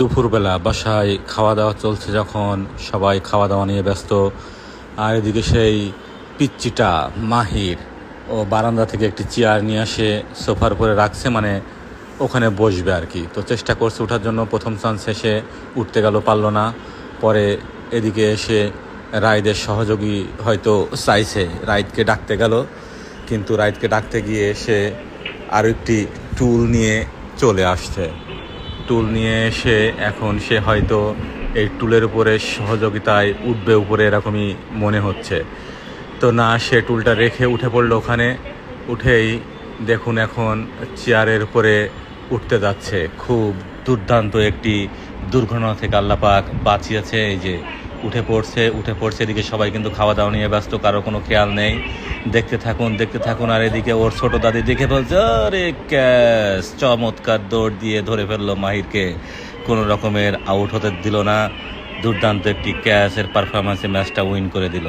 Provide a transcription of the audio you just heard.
দুপুরবেলা বাসায় খাওয়া দাওয়া চলছে, যখন সবাই খাওয়া দাওয়া নিয়ে ব্যস্ত, আর এদিকে সেই পিচ্চিটা মাহির ও বারান্দা থেকে একটি চেয়ার নিয়ে আসে সোফার উপরে রাখছে, মানে ওখানে বসবে আর কি। তো চেষ্টা করছে ওঠার জন্য, প্রথম চান্স এসে উঠতে গেল, পারল না। পরে এদিকে এসে রাইদের সহযোগী হয়তো চাইছে, রাইদকে ডাকতে গেল, কিন্তু রাইদকে ডাকতে গিয়ে সে আরও একটি টুল নিয়ে চলে আসছে। টুল নিয়ে এসে এখন সে হয়তো এই টুলের উপরে সহযোগিতায় উঠবে উপরে, এরকমই মনে হচ্ছে। তো না, সে টুলটা রেখে উঠে পড়লো ওখানে। উঠেই দেখুন এখন চেয়ারের উপরে উঠতে যাচ্ছে। খুব দুর্দান্ত একটি দুর্ঘটনা থেকে আল্লাহ পাক বাঁচিয়েছে। এই যে উঠে পড়ছে। এদিকে সবাই কিন্তু খাওয়া দাওয়া নিয়ে ব্যস্ত, কারো কোনো খেয়াল নেই। দেখতে থাকুন। আর এদিকে ওর ছোট দাদি দেখে বলছে, আরে ক্যাচ! চমৎকার দৌড় দিয়ে ধরে ফেললো মাহিরকে, কোনো রকমের আউট হতে দিল না। দুর্দান্ত একটি ক্যাচের পারফরমেন্সে ম্যাচটা উইন করে দিল।